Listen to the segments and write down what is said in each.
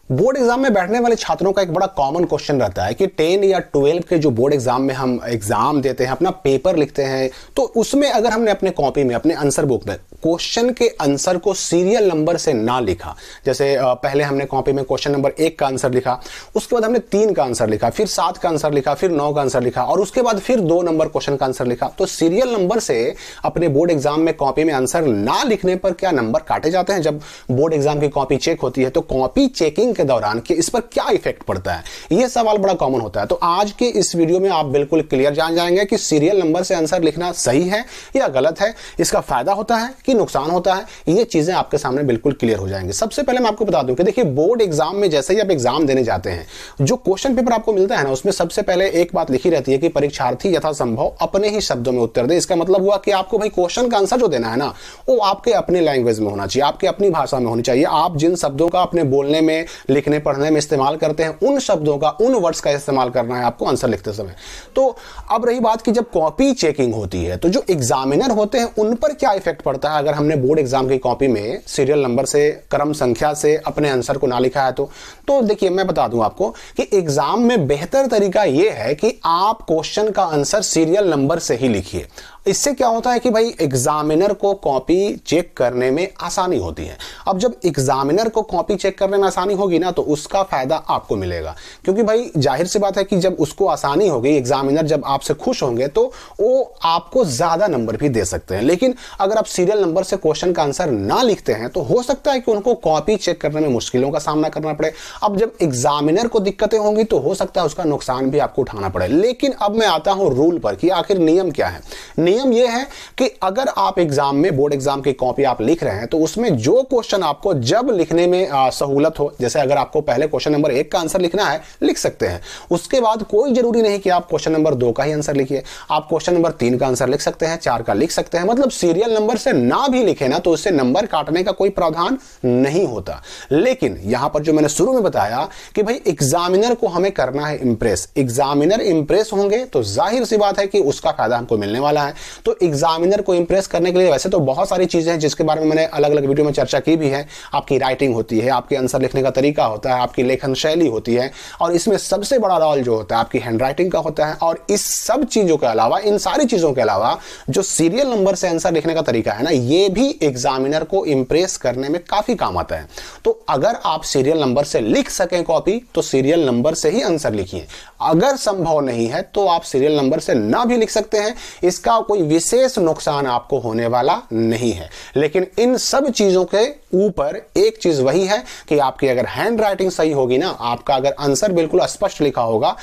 Board exam में बैठने वाले छात्रों का एक बड़ा कॉमन क्वेश्चन रहता है कि 10 या 12 के जो बोर्ड एग्जाम में हम एग्जाम देते हैं, अपना पेपर लिखते हैं, तो उसमें अगर हमने अपने कॉपी में, अपने आंसर बुक में क्वेश्चन के आंसर को सीरियल नंबर से ना लिखा, जैसे पहले हमने कॉपी में क्वेश्चन नंबर 1 का आंसर लिखा, उसके बाद हमने 3 का आंसर लिखा, फिर 7 का आंसर लिखा, फिर 9 का आंसर लिखा और उसके बाद फिर 2 नंबर क्वेश्चन का आंसर लिखा, तो सीरियल नंबर से अपने बोर्ड एग्जाम में कॉपी में आंसर ना लिखने पर क्या नंबर काटे जाते हैं? जब बोर्ड एग्जाम की कॉपी चेक होती है तो कॉपी चेकिंग के दौरान इस पर क्या इफेक्ट पड़ता है, यह सवाल बड़ा कॉमन होता है। तो आज के इस वीडियो में आप बिल्कुल क्लियर जान जाएंगे कि सीरियल नंबर से आंसर लिखना सही है या गलत है, इसका फायदा होता है कि नुकसान होता है, ये चीजें आपके सामने बिल्कुल क्लियर हो जाएंगी। सबसे पहले मैं आपको बता दूं कि देखिए, बोर्ड एग्जाम में जैसे ही आप एग्जाम देने जाते हैं, जो क्वेश्चन पेपर आपको मिलता है ना, उसमें सबसे पहले एक बात लिखी रहती है कि परीक्षार्थी यथासंभव अपने ही शब्दों में उत्तर दे। इसका मतलब हुआ कि आपको भाई क्वेश्चन का आंसर जो देना है ना, वो आपके अपने लैंग्वेज में होना चाहिए, आपके अपनी भाषा में होनी चाहिए। आप जिन शब्दों का अपने बोलने में, लिखने पढ़ने में इस्तेमाल करते हैं, उन शब्दों का, उन वर्ड्स का इस्तेमाल करना है आपको आंसर लिखते समय। तो अब रही बात कि जब कॉपी चेकिंग होती है तो जो एग्जामिनर होते हैं उन पर क्या इफेक्ट पड़ता है अगर हमने बोर्ड एग्जाम की कॉपी में सीरियल नंबर से, क्रम संख्या से अपने आंसर को ना लिखा है तो देखिए, मैं बता दूं आपको कि एग्जाम में बेहतर तरीका यह है कि आप क्वेश्चन का आंसर सीरियल नंबर से ही लिखिए। इससे क्या होता है कि भाई एग्जामिनर को कॉपी चेक करने में आसानी होती है। अब जब एग्जामिनर को कॉपी चेक करने में आसानी होगी ना, तो उसका फायदा आपको मिलेगा, क्योंकि भाई जाहिर सी बात है कि जब उसको आसानी होगी, एग्जामिनर जब आपसे खुश होंगे, तो वो आपको ज्यादा नंबर भी दे सकते हैं। लेकिन अगर आप सीरियल नंबर से क्वेश्चन का आंसर ना लिखते हैं तो हो सकता है कि उनको कॉपी चेक करने में मुश्किलों का सामना करना पड़े। अब जब एग्जामिनर को दिक्कतें होंगी तो हो सकता है उसका नुकसान भी आपको उठाना पड़े। लेकिन अब मैं आता हूं रूल पर कि आखिर नियम क्या है। नियम यह है कि अगर आप एग्जाम में, बोर्ड एग्जाम की कॉपी आप लिख रहे हैं, तो उसमें जो क्वेश्चन आपको जब लिखने में सहूलत हो, जैसे अगर आपको पहले क्वेश्चन नंबर 1 का आंसर लिखना है, लिख सकते हैं। उसके बाद कोई जरूरी नहीं कि आप क्वेश्चन नंबर 2 का ही आंसर लिखिए, आप क्वेश्चन नंबर 3 का आंसर लिख सकते हैं, 4 का लिख सकते हैं। मतलब सीरियल नंबर से ना भी लिखे ना, तो उससे नंबर काटने का कोई प्रावधान नहीं होता। लेकिन यहां पर जो मैंने शुरू में बताया कि भाई एग्जामिनर को हमें करना है इंप्रेस, एग्जामिनर इंप्रेस होंगे तो जाहिर सी बात है कि उसका फायदा हमको मिलने वाला है। तो एग्जामिनर को इंप्रेस करने के लिए वैसे तो बहुत सारी चीजें हैं जिसके बारे में मैंने अलग अलग वीडियो में चर्चा की भी है। आपकी राइटिंग होती है, आपके आंसर लिखने का तरीका होता है, आपकी लेखन शैली होती है, और इसमें सबसे बड़ा रोल जो होता है आपकी हैंडराइटिंग का होता है। और इस सब चीजों के अलावा, इन सारी चीजों के अलावा, जो सीरियल नंबर से आंसर लिखने का तरीका है ना, ये भी एग्जामिनर को इंप्रेस करने में काफी काम आता है। तो अगर आप सीरियल नंबर से लिख सकें कॉपी, तो सीरियल नंबर से ही आंसर लिखिए। अगर संभव नहीं है तो आप सीरियल नंबर से ना भी लिख सकते हैं, इसका कोई विशेष नुकसान आपको होने वाला नहीं है। लेकिन इन सब चीजों के ऊपर एक चीज वही है कि आपकी अगर हैंड राइटिंग सही होगी ना, आपका अगर आंसर बिल्कुल स्पष्ट लिखा होगा,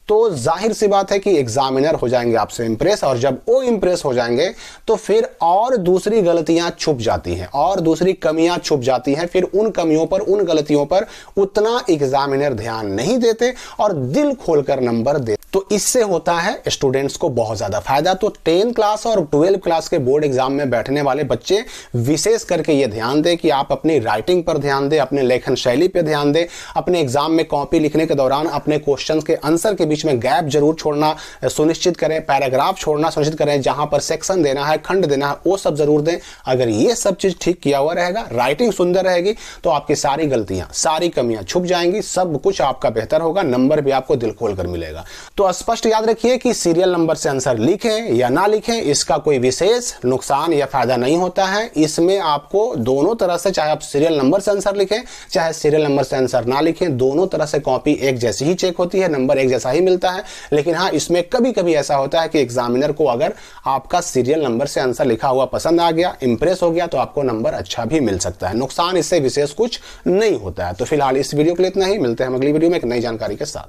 तो जाहिर सी बात है कि एग्जामिनर हो जाएंगे आपसे इंप्रेस। और जब वो इंप्रेस हो जाएंगे तो फिर और दूसरी गलतियां छुप जाती हैं, और दूसरी कमियां छुप जाती हैं। फिर उन कमियों पर, उन गलतियों पर उतना एग्जामिनर ध्यान नहीं देते और दिल खोलकर नंबर देते। तो इससे होता है स्टूडेंट्स को बहुत ज्यादा फायदा। तो 10 क्लास और 12 क्लास के बोर्ड एग्जाम में बैठने वाले बच्चे विशेष करके ये ध्यान दें कि आप अपनी राइटिंग पर ध्यान दें, अपने लेखन शैली पर ध्यान दें। अपने एग्जाम में कॉपी लिखने के दौरान अपने क्वेश्चंस के आंसर के बीच में गैप जरूर छोड़ना सुनिश्चित करें, पैराग्राफ छोड़ना सुनिश्चित करें, जहां पर सेक्शन देना है, खंड देना है, वो सब जरूर दें। अगर ये सब चीज ठीक किया हुआ रहेगा, राइटिंग सुंदर रहेगी, तो आपकी सारी गलतियां, सारी कमियां छुप जाएंगी, सब कुछ आपका बेहतर होगा, नंबर भी आपको दिल खोलकर मिलेगा। तो स्पष्ट याद रखिए कि सीरियल नंबर से आंसर लिखें या ना लिखें, इसका कोई विशेष नुकसान या फायदा नहीं होता है। इसमें आपको दोनों तरह से, चाहे आप सीरियल नंबर से आंसर लिखें, चाहे सीरियल नंबर से आंसर ना लिखें, दोनों तरह से कॉपी एक जैसी ही चेक होती है, नंबर एक जैसा ही मिलता है। लेकिन हाँ, इसमें कभी कभी ऐसा होता है कि एग्जामिनर को अगर आपका सीरियल नंबर से आंसर लिखा हुआ पसंद आ गया, इंप्रेस हो गया, तो आपको नंबर अच्छा भी मिल सकता है। नुकसान इससे विशेष कुछ नहीं होता है। तो फिलहाल इस वीडियो के लिए इतना ही, मिलते हैं हम अगली वीडियो में एक नई जानकारी के साथ।